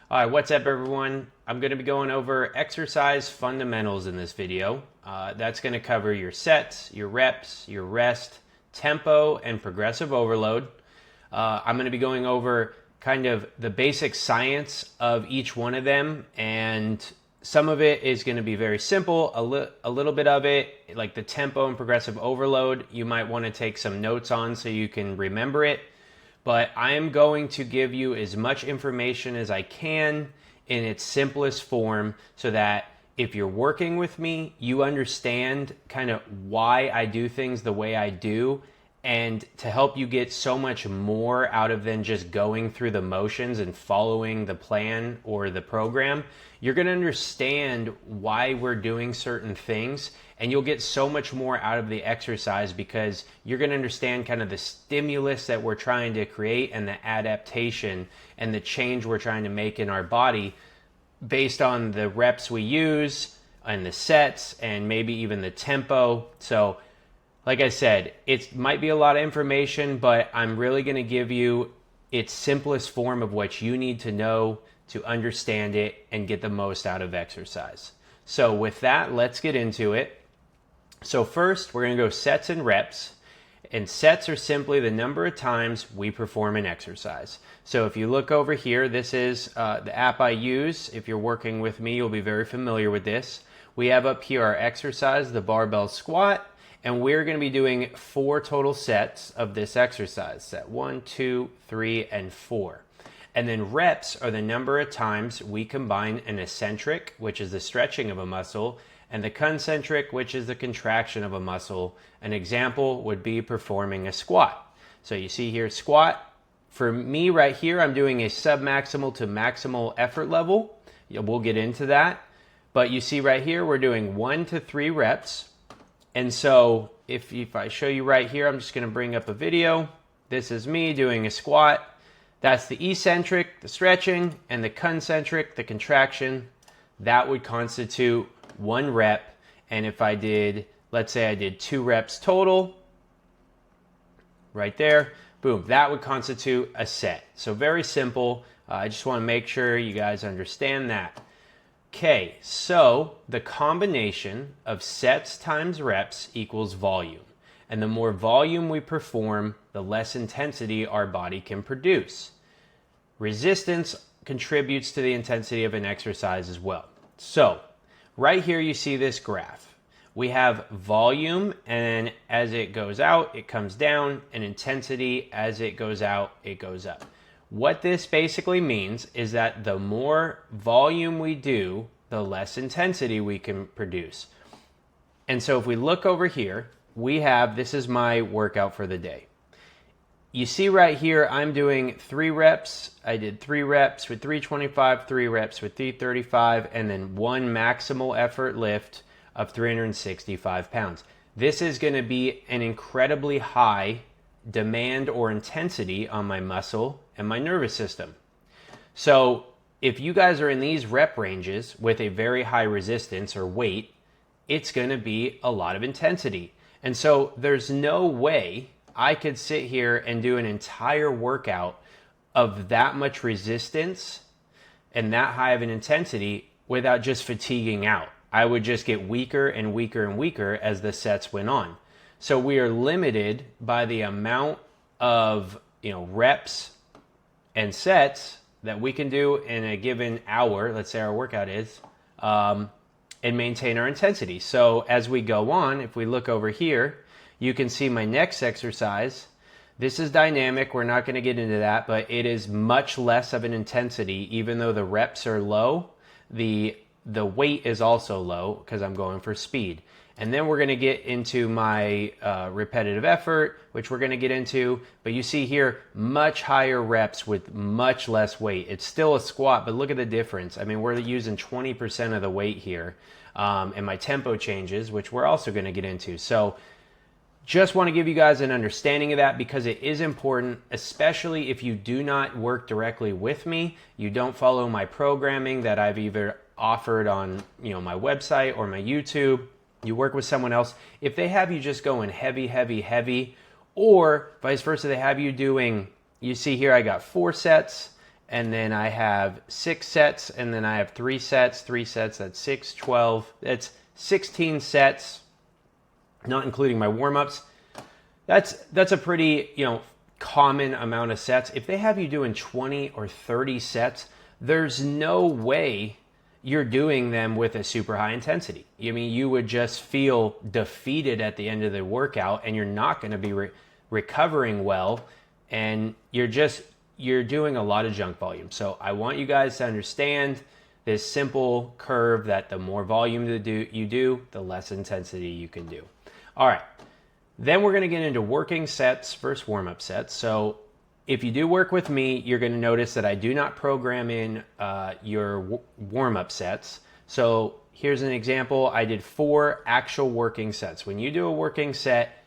All right, what's up everyone? I'm going to be going over exercise fundamentals in this video. That's going to cover your sets, your reps, your rest, tempo, and progressive overload. I'm going to be going over kind of the basic science of each one of them, and some of it is going to be very simple. A little bit of it, like the tempo and progressive overload, you might want to take some notes on so you can remember it. But I am going to give you as much information as I can in its simplest form so that if you're working with me, you understand kind of why I do things the way I do, and to help you get so much more out of than just going through the motions and following the plan or the program. You're going to understand why we're doing certain things, and you'll get so much more out of the exercise because you're going to understand kind of the stimulus that we're trying to create and the adaptation and the change we're trying to make in our body based on the reps we use and the sets and maybe even the tempo. So like I said, it might be a lot of information, but I'm really going to give you its simplest form of what you need to know to understand it and get the most out of exercise. So with that, let's get into it. So first, we're going to go sets and reps. And sets are simply the number of times we perform an exercise. So if you look over here, this is the app I use. If you're working with me, you'll be very familiar with this. We have up here our exercise, the barbell squat. And we're going to be doing 4 total sets of this exercise. Set 1, 2, 3, and 4. And then reps are the number of times we combine an eccentric, which is the stretching of a muscle, and the concentric, which is the contraction of a muscle. An example would be performing a squat. So you see here, squat. For me right here, I'm doing a submaximal to maximal effort level. We'll get into that. But you see right here, we're doing 1 to 3 reps. And so if I show you right here, I'm just going to bring up a video. This is me doing a squat. That's the eccentric, the stretching, and the concentric, the contraction. That would constitute 1 rep. And if I did, let's say I did 2 reps total, right there, boom, that would constitute a set. So very simple. I just want to make sure you guys understand that. Okay, so the combination of sets times reps equals volume. And the more volume we perform, the less intensity our body can produce. Resistance contributes to the intensity of an exercise as well. So, right here you see this graph. We have volume, and as it goes out, it comes down, and intensity, as it goes out, it goes up. What this basically means is that the more volume we do, the less intensity we can produce. And so if we look over here, we have, this is my workout for the day. You see right here, I'm doing 3 reps. I did 3 reps with 325, 3 reps with 335, and then 1 maximal effort lift of 365 pounds. This is going to be an incredibly high demand or intensity on my muscle and my nervous system. So if you guys are in these rep ranges with a very high resistance or weight, it's going to be a lot of intensity. And so there's no way I could sit here and do an entire workout of that much resistance and that high of an intensity without just fatiguing out. I would just get weaker and weaker and weaker as the sets went on. So we are limited by the amount of reps and sets that we can do in a given hour, let's say our workout is, and maintain our intensity. So as we go on, if we look over here, you can see my next exercise. This is dynamic. We're not going to get into that, but it is much less of an intensity. Even though the reps are low, the weight is also low because I'm going for speed. And then we're going to get into my repetitive effort, which we're going to get into. But you see here, much higher reps with much less weight. It's still a squat, but look at the difference. I mean, we're using 20% of the weight here. And my tempo changes, which we're also going to get into. So just want to give you guys an understanding of that because it is important, especially if you do not work directly with me. You don't follow my programming that I've either offered on my website or my YouTube. You work with someone else. If they have you just going heavy, heavy, heavy, or vice versa, they have you doing, you see here I got 4 sets and then I have 6 sets, and then I have 3 sets, that's 6, 12, that's 16 sets, not including my warm-ups. That's a pretty, common amount of sets. If they have you doing 20 or 30 sets, there's no way you're doing them with a super high intensity. I mean, you would just feel defeated at the end of the workout, and you're not going to be recovering well, and you're doing a lot of junk volume. So I want you guys to understand this simple curve that the more volume you do, the less intensity you can do. All right. Then we're going to get into working sets versus warm-up sets. So if you do work with me, you're going to notice that I do not program in your warm-up sets. So here's an example. I did 4 actual working sets. When you do a working set,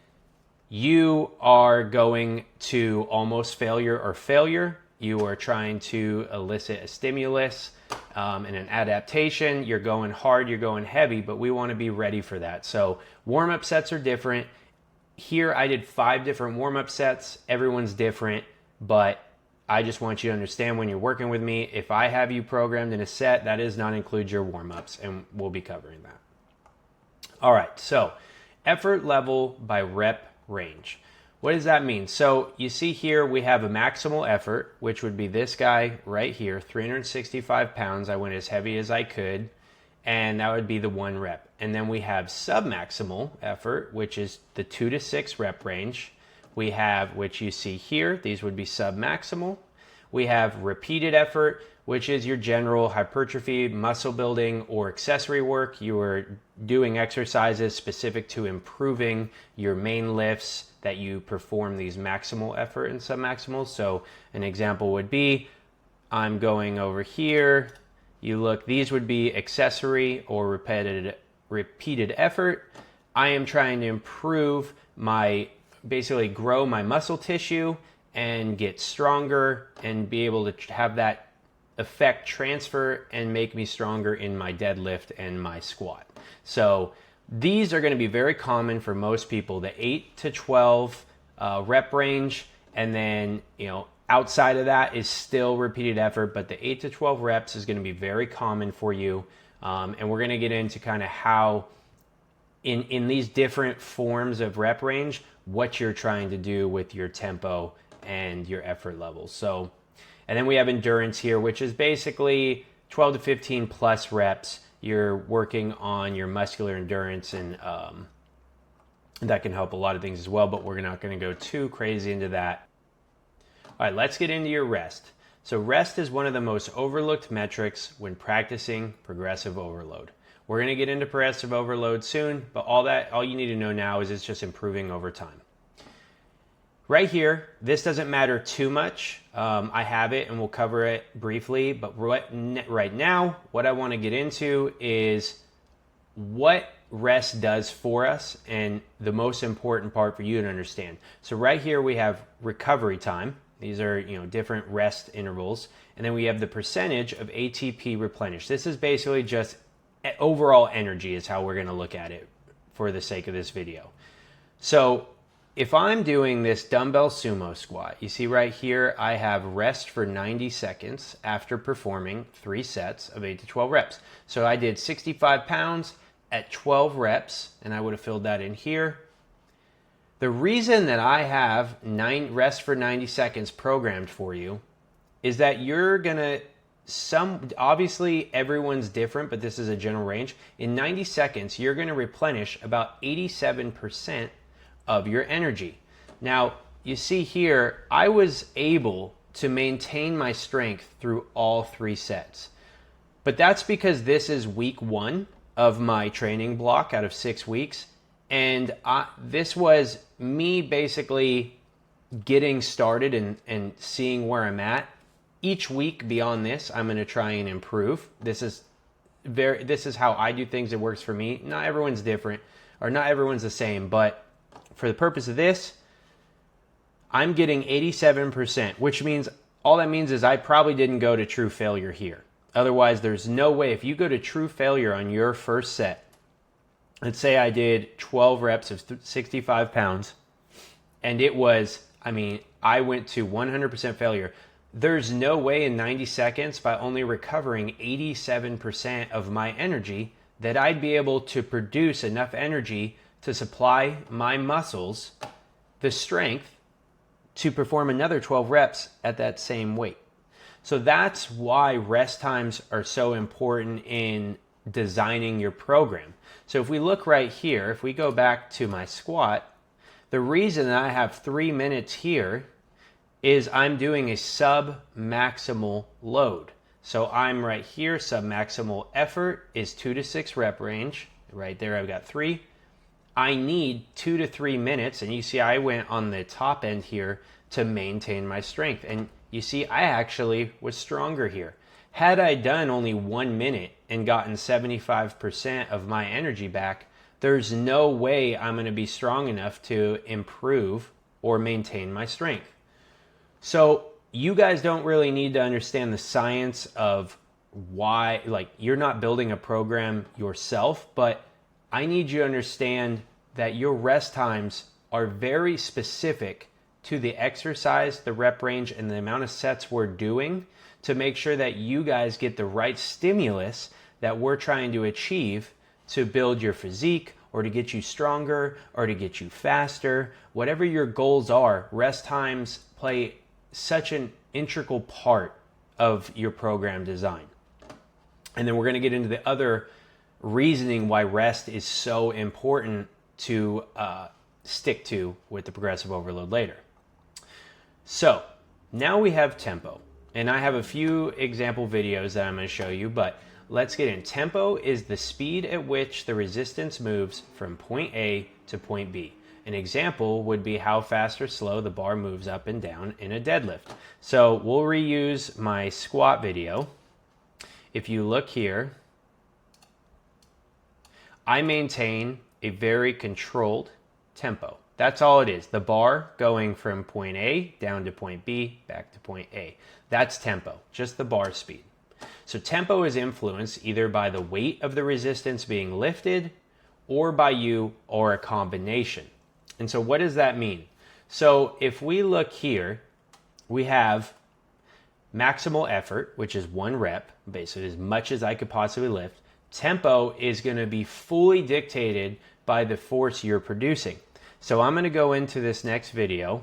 you are going to almost failure or failure. You are trying to elicit a stimulus and an adaptation. You're going hard, you're going heavy, but we want to be ready for that. So warm-up sets are different. Here I did 5 different warm-up sets. Everyone's different, but I just want you to understand when you're working with me, if I have you programmed in a set, that does not include your warm-ups, and we'll be covering that. All right, so effort level by rep range. What does that mean? So you see here we have a maximal effort, which would be this guy right here, 365 pounds. I went as heavy as I could, and that would be the 1 rep. And then we have submaximal effort, which is the 2 to 6 rep range. We have, which you see here, these would be submaximal. We have repeated effort, which is your general hypertrophy, muscle building, or accessory work. You are doing exercises specific to improving your main lifts that you perform these maximal effort and submaximal. So an example would be, I'm going over here. You look, these would be accessory or repeated effort. I am trying to improve basically grow my muscle tissue and get stronger and be able to have that effect transfer and make me stronger in my deadlift and my squat. So these are going to be very common for most people, the 8 to 12 rep range, and then outside of that is still repeated effort, but the 8 to 12 reps is going to be very common for you. And we're going to get into kind of how in these different forms of rep range, what you're trying to do with your tempo and your effort levels. So, and then we have endurance here, which is basically 12 to 15 plus reps. You're working on your muscular endurance, and that can help a lot of things as well, but we're not going to go too crazy into that. All right, let's get into your rest. So rest is one of the most overlooked metrics when practicing progressive overload. We're going to get into progressive overload soon, but all you need to know now is it's just improving over time. Right here, this doesn't matter too much. I have it and we'll cover it briefly, but right now, what I want to get into is what rest does for us and the most important part for you to understand. So right here we have recovery time. These are different rest intervals. And then we have the percentage of ATP replenished. This is basically just overall energy is how we're going to look at it for the sake of this video. So if I'm doing this dumbbell sumo squat, you see right here, I have rest for 90 seconds after performing 3 sets of 8 to 12 reps. So I did 65 pounds at 12 reps, and I would have filled that in here. The reason that I have rest for 90 seconds programmed for you is that you're going to obviously everyone's different, but this is a general range. In 90 seconds, you're going to replenish about 87% of your energy. Now, you see here, I was able to maintain my strength through all 3 sets. But that's because this is week 1 of my training block out of 6 weeks. And this was me basically getting started and seeing where I'm at. Each week beyond this, I'm going to try and improve. This is how I do things. It works for me. Not everyone's different, or not everyone's the same, but for the purpose of this, I'm getting 87%, which means all that means is I probably didn't go to true failure here. Otherwise, there's no way. If you go to true failure on your first set, let's say I did 12 reps of 65 pounds, and it was, I went to 100% failure. there's no way in 90 seconds, by only recovering 87% of my energy, that I'd be able to produce enough energy to supply my muscles the strength to perform another 12 reps at that same weight. So that's why rest times are so important in designing your program. So if we look right here, if we go back to my squat, the reason that I have 3 minutes here is I'm doing a sub-maximal load. So I'm right here, sub-maximal effort is 2 to 6 rep range. Right there I've got 3. I need 2 to 3 minutes, and you see I went on the top end here to maintain my strength. And you see I actually was stronger here. Had I done only 1 minute and gotten 75% of my energy back, there's no way I'm going to be strong enough to improve or maintain my strength. So you guys don't really need to understand the science of why, like, you're not building a program yourself, but I need you to understand that your rest times are very specific to the exercise, the rep range, and the amount of sets we're doing to make sure that you guys get the right stimulus that we're trying to achieve to build your physique or to get you stronger or to get you faster. Whatever your goals are, rest times play such an integral part of your program design. And then we're going to get into the other reasoning why rest is so important to stick to with the progressive overload later. So now we have tempo, and I have a few example videos that I'm going to show you, but let's get in. Tempo is the speed at which the resistance moves from point A to point B. An example would be how fast or slow the bar moves up and down in a deadlift. So we'll reuse my squat video. If you look here, I maintain a very controlled tempo. That's all it is. The bar going from point A down to point B, back to point A. That's tempo, just the bar speed. So tempo is influenced either by the weight of the resistance being lifted or by you, or a combination. And so what does that mean? So if we look here, we have maximal effort, which is 1 rep, basically as much as I could possibly lift. Tempo is going to be fully dictated by the force you're producing. So I'm going to go into this next video.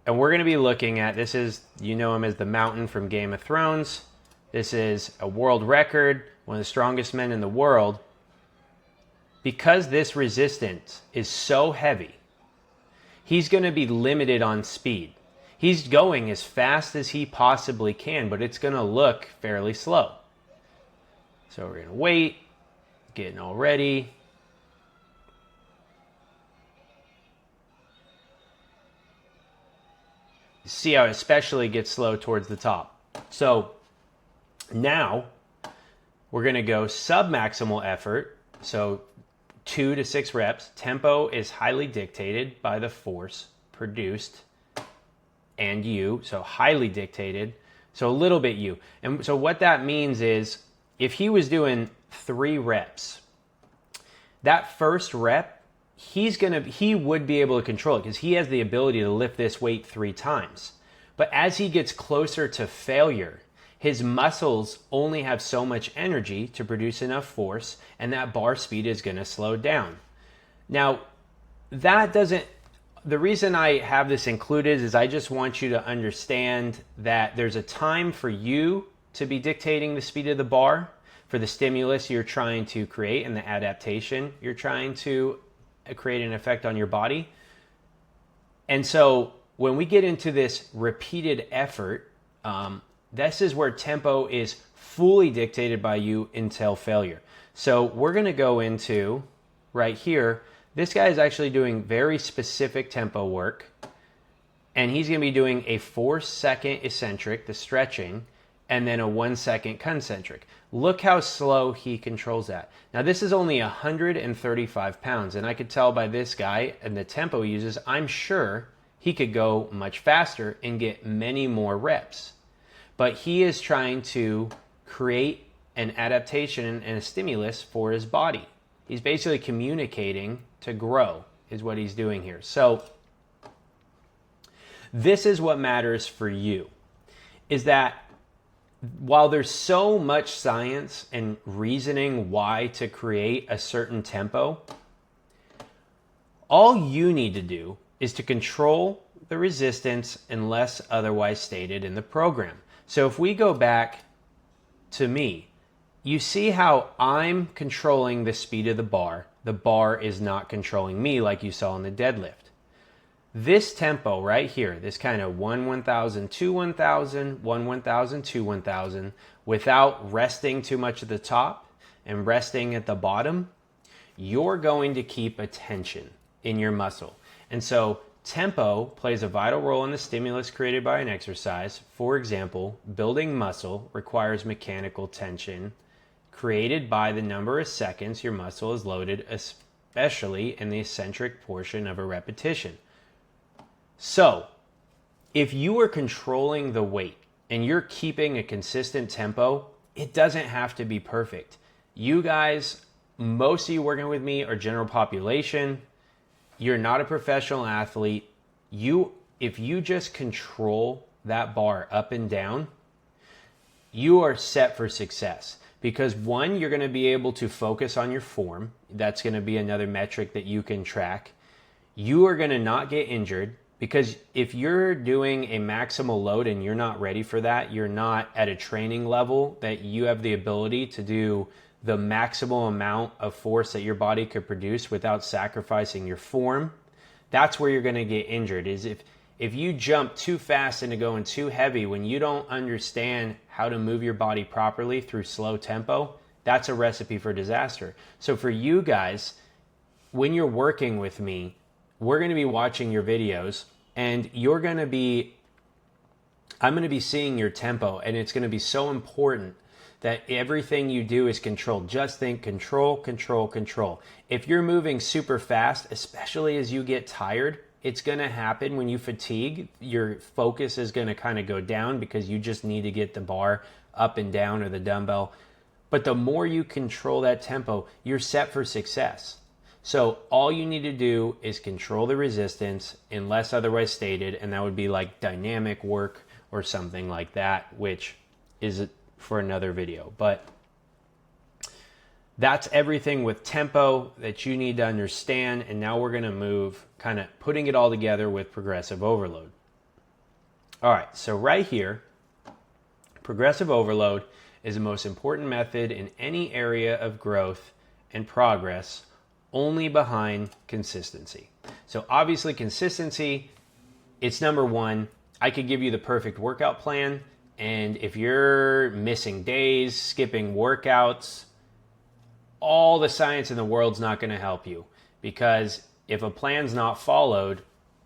And we're going to be looking at, this is, you know him as the Mountain from Game of Thrones. This is a world record, one of the strongest men in the world. Because this resistance is so heavy, he's going to be limited on speed. He's going as fast as he possibly can, but it's going to look fairly slow. So we're going to wait, getting all ready. See how it especially gets slow towards the top. So now we're going to go sub-maximal effort, so 2 to 6 reps. Tempo is highly dictated by the force produced and you, so highly dictated, so a little bit you. And so what that means is if he was doing 3 reps, that first rep, he would be able to control it because he has the ability to lift this weight 3 times. But as he gets closer to failure, his muscles only have so much energy to produce enough force, and that bar speed is going to slow down. Now, the reason I have this included is I just want you to understand that there's a time for you to be dictating the speed of the bar for the stimulus you're trying to create and the adaptation you're trying to create an effect on your body. And so when we get into this repeated effort, this is where tempo is fully dictated by you until failure. So we're going to go into right here. This guy is actually doing very specific tempo work, and he's going to be doing a 4-second eccentric, the stretching, and then a 1-second concentric. Look how slow he controls that. Now this is only 135 pounds, and I could tell by this guy and the tempo he uses, I'm sure he could go much faster and get many more reps. But he is trying to create an adaptation and a stimulus for his body. He's basically communicating to grow is what he's doing here. So This is what matters for you, is that while there's so much science and reasoning why to create a certain tempo, all you need to do is to control the resistance unless otherwise stated in the program. So if we go back to me, you see how I'm controlling the speed of the bar is not controlling me like you saw in the deadlift. This tempo right here, this kind of 1-1000, 2-1000, 1-1000, 2-1000, without resting too much at the top and resting at the bottom, you're going to keep attention in your muscle. And so tempo plays a vital role in the stimulus created by an exercise. For example, building muscle requires mechanical tension created by the number of seconds your muscle is loaded, especially in the eccentric portion of a repetition. So, if you are controlling the weight and you're keeping a consistent tempo, it doesn't have to be perfect. You guys, most of you working with me are general population. You're not a professional athlete. If you just control that bar up and down, you are set for success. Because one, you're going to be able to focus on your form. That's going to be another metric that you can track. You are going to not get injured. Because if you're doing a maximal load and you're not ready for that, you're not at a training level that you have the ability to do the maximal amount of force that your body could produce without sacrificing your form, that's where you're going to get injured. Is if you jump too fast into going too heavy when you don't understand how to move your body properly through slow tempo, that's a recipe for disaster. So for you guys, when you're working with me, we're going to be watching your videos and I'm going to be seeing your tempo, and it's going to be so important that everything you do is controlled. Just think control, control, control. If you're moving super fast, especially as you get tired, it's going to happen when you fatigue. Your focus is going to kind of go down because you just need to get the bar up and down or the dumbbell. But the more you control that tempo, you're set for success. So all you need to do is control the resistance unless otherwise stated, and that would be like dynamic work or something like that, which is for another video. But that's everything with tempo that you need to understand. And now we're going to move kind of putting it all together with progressive overload. All right, so right here, progressive overload is the most important method in any area of growth and progress, only behind consistency. So obviously consistency, it's number one. I could give you the perfect workout plan, and if you're missing days, skipping workouts, all the science in the world's not going to help you, because if a plan's not followed,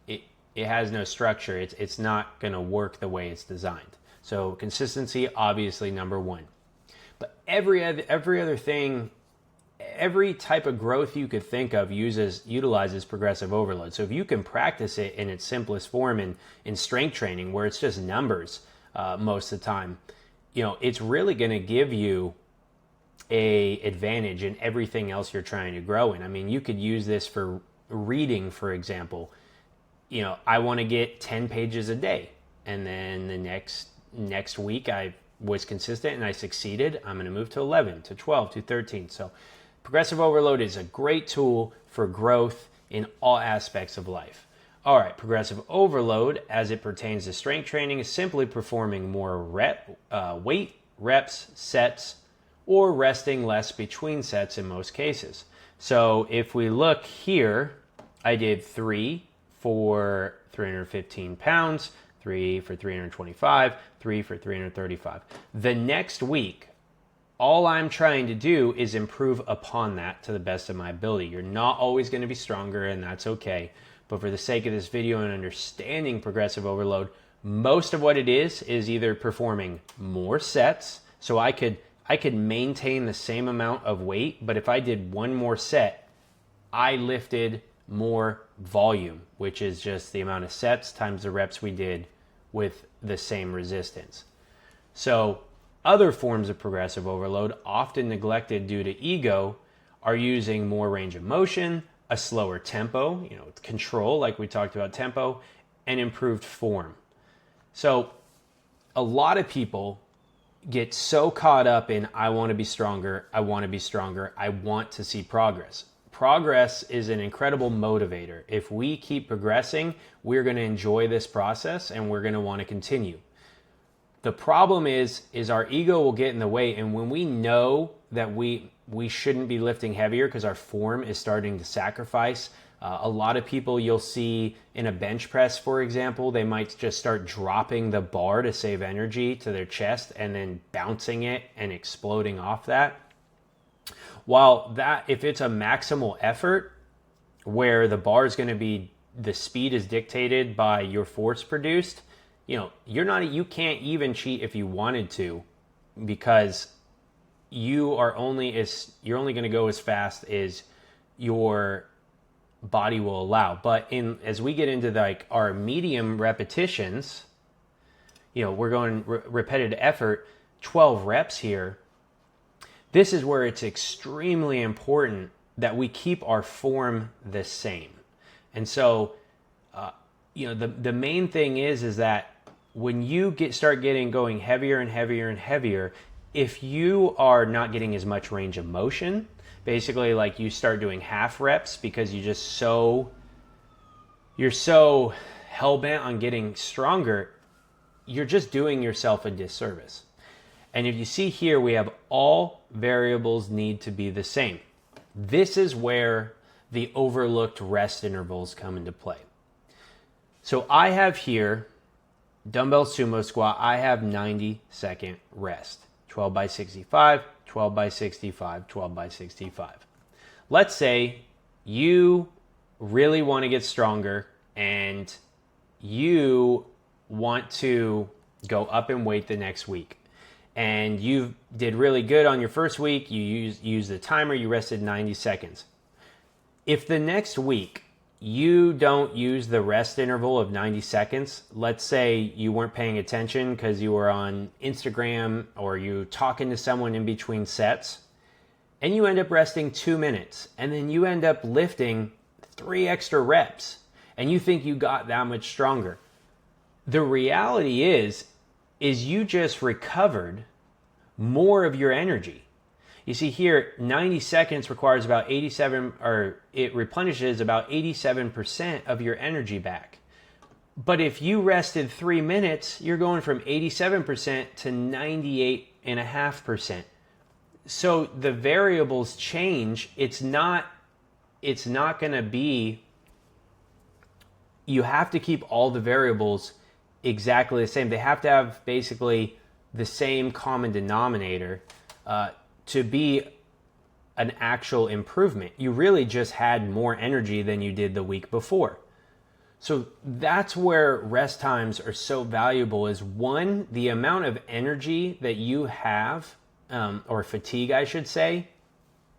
it has no structure. It's not going to work the way it's designed. So consistency, obviously number one. But every other thing, every type of growth you could think of utilizes progressive overload. So if you can practice it in its simplest form in strength training, where it's just numbers most of the time, it's really going to give you a advantage in everything else you're trying to grow in. I mean, you could use this for reading, for example. I want to get 10 pages a day, and then the next week I was consistent and I succeeded. I'm going to move to 11, to 12, to 13. So progressive overload is a great tool for growth in all aspects of life. All right, progressive overload, as it pertains to strength training, is simply performing more weight, reps, sets, or resting less between sets in most cases. So if we look here, I did 3 for 315 pounds, 3 for 325, 3 for 335. The next week, all I'm trying to do is improve upon that to the best of my ability. You're not always going to be stronger, and that's okay. But for the sake of this video and understanding progressive overload, most of what it is either performing more sets. So I could maintain the same amount of weight, but if I did one more set, I lifted more volume, which is just the amount of sets times the reps we did with the same resistance. So other forms of progressive overload, often neglected due to ego, are using more range of motion, a slower tempo, control, like we talked about tempo, and improved form. So a lot of people get so caught up in, I want to be stronger, I want to be stronger, I want to see progress. Progress is an incredible motivator. If we keep progressing, we're going to enjoy this process and we're going to want to continue. The problem is our ego will get in the way, and when we know that we shouldn't be lifting heavier because our form is starting to sacrifice, a lot of people you'll see in a bench press, for example, they might just start dropping the bar to save energy to their chest and then bouncing it and exploding off that. While that, if it's a maximal effort where the bar is going to be, the speed is dictated by your force produced, you can't even cheat if you wanted to, because you're only going to go as fast as your body will allow. But as we get into like our medium repetitions, we're going repetitive effort, 12 reps here. This is where it's extremely important that we keep our form the same. And so, the main thing is that when you start going heavier and heavier and heavier, if you are not getting as much range of motion, basically like you start doing half reps because you're so hell-bent on getting stronger, you're just doing yourself a disservice. And if you see here, we have all variables need to be the same. This is where the overlooked rest intervals come into play. So I have here dumbbell sumo squat. I have 90-second rest. 12 by 65, 12 by 65, 12 by 65. Let's say you really want to get stronger and you want to go up in weight the next week. And you did really good on your first week. You used the timer, you rested 90 seconds. If the next week you don't use the rest interval of 90 seconds, let's say you weren't paying attention because you were on Instagram or you talking to someone in between sets, and you end up resting 2 minutes, and then you end up lifting 3 extra reps, and you think you got that much stronger. The reality is you just recovered more of your energy. You see here, 90 seconds requires about it replenishes about 87% of your energy back. But if you rested 3 minutes, you're going from 87% to 98.5%. So the variables change. It's not going to be, you have to keep all the variables exactly the same. They have to have basically the same common denominator to be an actual improvement. You really just had more energy than you did the week before. So that's where rest times are so valuable, is one, the amount of energy that you have, or fatigue I should say,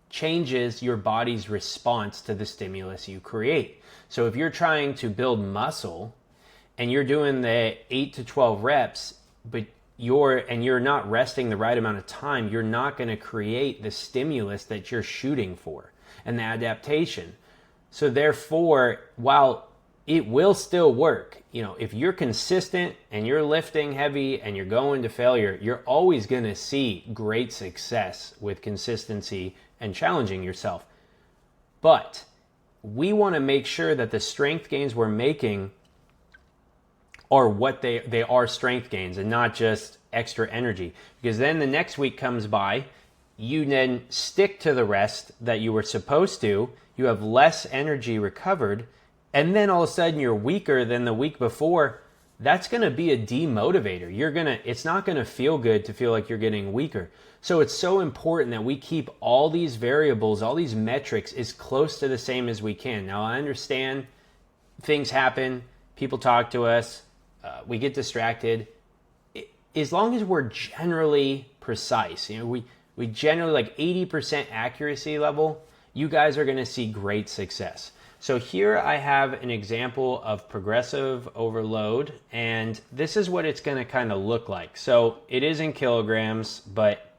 changes your body's response to the stimulus you create. So if you're trying to build muscle and you're doing the 8 to 12 reps, but you're not resting the right amount of time, you're not going to create the stimulus that you're shooting for and the adaptation. So therefore, while it will still work, if you're consistent and you're lifting heavy and you're going to failure, you're always going to see great success with consistency and challenging yourself. But we want to make sure that the strength gains we're making are what they are, strength gains, and not just extra energy. Because then the next week comes by, you then stick to the rest that you were supposed to, you have less energy recovered, and then all of a sudden you're weaker than the week before. That's going to be a demotivator. It's not going to feel good to feel like you're getting weaker. So it's so important that we keep all these variables, all these metrics as close to the same as we can. Now, I understand things happen, people talk to us, we get distracted. As long as we're generally precise, we generally like 80% accuracy level, you guys are going to see great success. So here I have an example of progressive overload, and this is what it's going to kind of look like. So it is in kilograms, but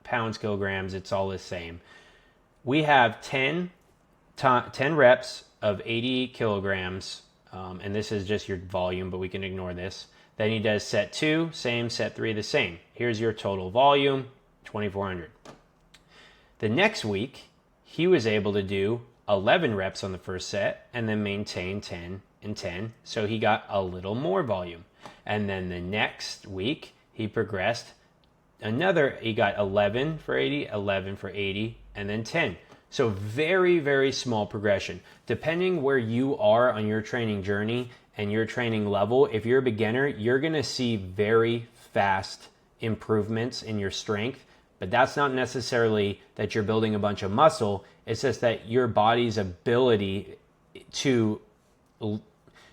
pounds, kilograms, it's all the same. We have 10 reps of 80 kilograms And this is just your volume, but we can ignore this. Then he does set 2, same, set 3, the same. Here's your total volume, 2,400. The next week, he was able to do 11 reps on the first set and then maintain 10 and 10. So he got a little more volume. And then the next week, he progressed he got 11 for 80, 11 for 80, and then 10. So very, very small progression. Depending where you are on your training journey and your training level, if you're a beginner, you're going to see very fast improvements in your strength. But that's not necessarily that you're building a bunch of muscle. It's just that your body's ability to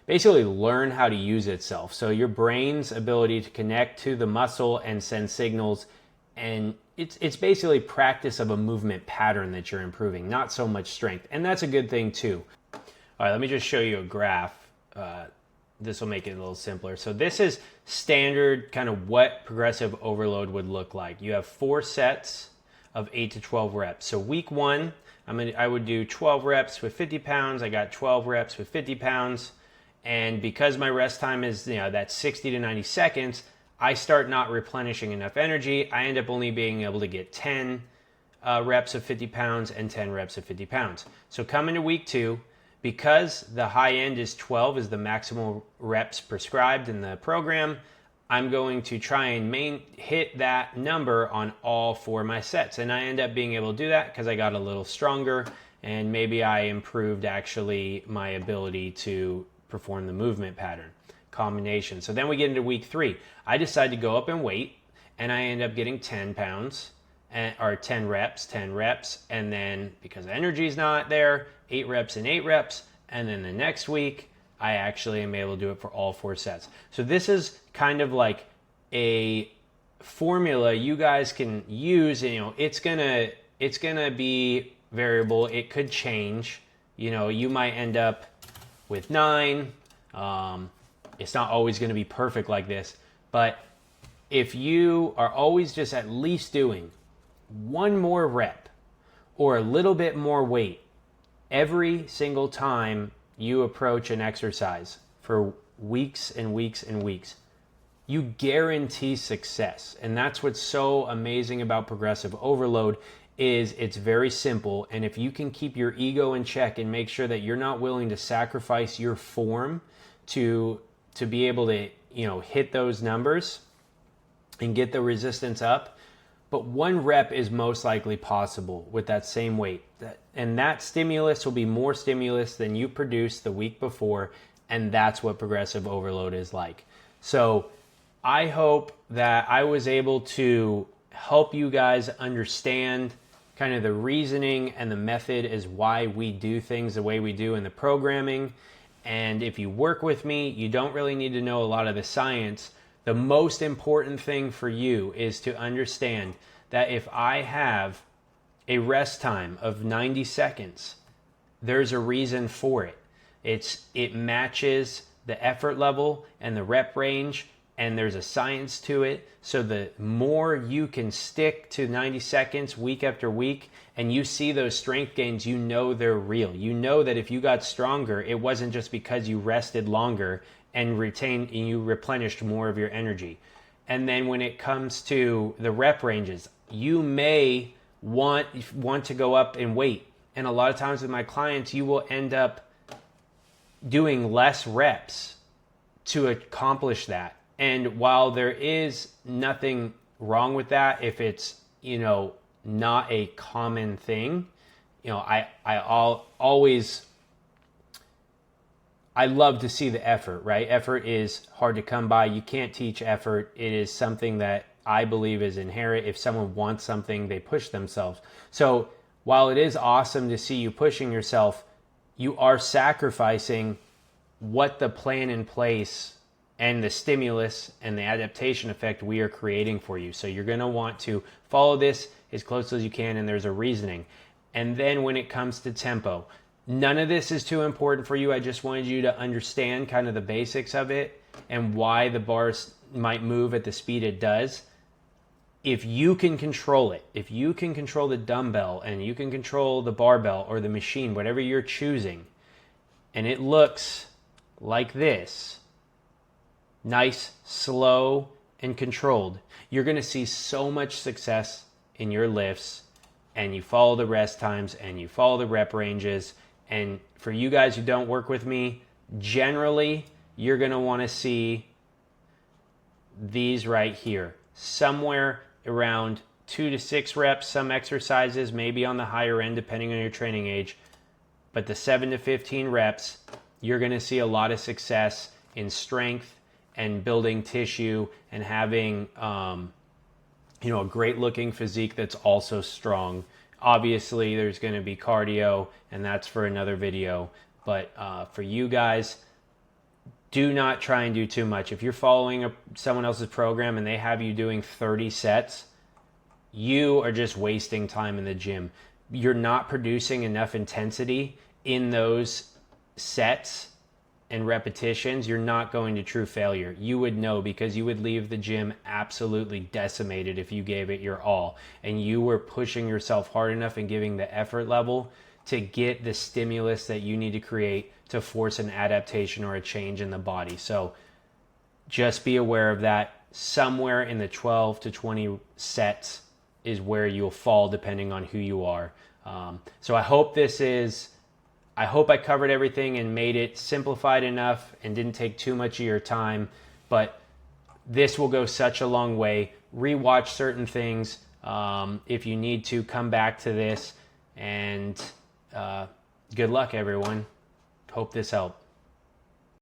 basically learn how to use itself. So your brain's ability to connect to the muscle and send signals, and it's basically practice of a movement pattern that you're improving, not so much strength. And that's a good thing too. All right, let me just show you a graph. This will make it a little simpler. So this is standard kind of what progressive overload would look like. You have 4 sets of 8 to 12 reps. So week 1, I would do 12 reps with 50 pounds. I got 12 reps with 50 pounds. And because my rest time is, that's 60 to 90 seconds, I start not replenishing enough energy. I end up only being able to get 10 reps of 50 pounds and 10 reps of 50 pounds. So come into week 2, because the high end is 12 is the maximum reps prescribed in the program, I'm going to try and hit that number on all 4 of my sets. And I end up being able to do that because I got a little stronger and maybe I improved actually my ability to perform the movement pattern combination. So then we get into week 3. I decide to go up in weight and I end up getting 10 pounds or 10 reps, and then because energy is not there, 8 reps and 8 reps, and then the next week I actually am able to do it for all 4 sets. So this is kind of like a formula you guys can use. It's gonna be variable. It could change. You might end up with 9. It's not always going to be perfect like this, but if you are always just at least doing 1 more rep or a little bit more weight every single time you approach an exercise for weeks and weeks and weeks, you guarantee success. And that's what's so amazing about progressive overload is it's very simple. And if you can keep your ego in check and make sure that you're not willing to sacrifice your form to be able to hit those numbers and get the resistance up, but 1 rep is most likely possible with that same weight. And that stimulus will be more stimulus than you produced the week before, and that's what progressive overload is like. So I hope that I was able to help you guys understand kind of the reasoning and the method is why we do things the way we do in the programming. And if you work with me, you don't really need to know a lot of the science. The most important thing for you is to understand that if I have a rest time of 90 seconds, there's a reason for it. It matches the effort level and the rep range, and there's a science to it. So the more you can stick to 90 seconds week after week and you see those strength gains, they're real. That if you got stronger, it wasn't just because you rested longer and you replenished more of your energy. And then when it comes to the rep ranges, you may want to go up in weight. And a lot of times with my clients, you will end up doing less reps to accomplish that. And while there is nothing wrong with that, if it's, not a common thing, I love to see the effort, right? Effort is hard to come by. You can't teach effort. It is something that I believe is inherent. If someone wants something, they push themselves. So while it is awesome to see you pushing yourself, you are sacrificing what the plan in place and the stimulus and the adaptation effect we are creating for you. So you're going to want to follow this as close as you can, and there's a reasoning. And then when it comes to tempo, none of this is too important for you. I just wanted you to understand kind of the basics of it and why the bars might move at the speed it does. If you can control it, if you can control the dumbbell and you can control the barbell or the machine, whatever you're choosing, and it looks like this, nice, slow, and controlled, you're going to see so much success in your lifts, and you follow the rest times and you follow the rep ranges. And for you guys who don't work with me, generally you're going to want to see these right here, somewhere around 2 to 6 reps. Some exercises maybe on the higher end depending on your training age, but the 7 to 15 reps, you're going to see a lot of success in strength and building tissue and having a great looking physique that's also strong. Obviously there's going to be cardio, and that's for another video, but for you guys, do not try and do too much. If you're following someone else's program and they have you doing 30 sets, you are just wasting time in the gym. You're not producing enough intensity in those sets and repetitions. You're not going to true failure. You would know, because you would leave the gym absolutely decimated if you gave it your all and you were pushing yourself hard enough and giving the effort level to get the stimulus that you need to create to force an adaptation or a change in the body. So just be aware of that. Somewhere in the 12 to 20 sets is where you'll fall depending on who you are. So I hope I covered everything and made it simplified enough and didn't take too much of your time, but this will go such a long way. Rewatch certain things. If you need to, come back to this, and good luck, everyone. Hope this helped.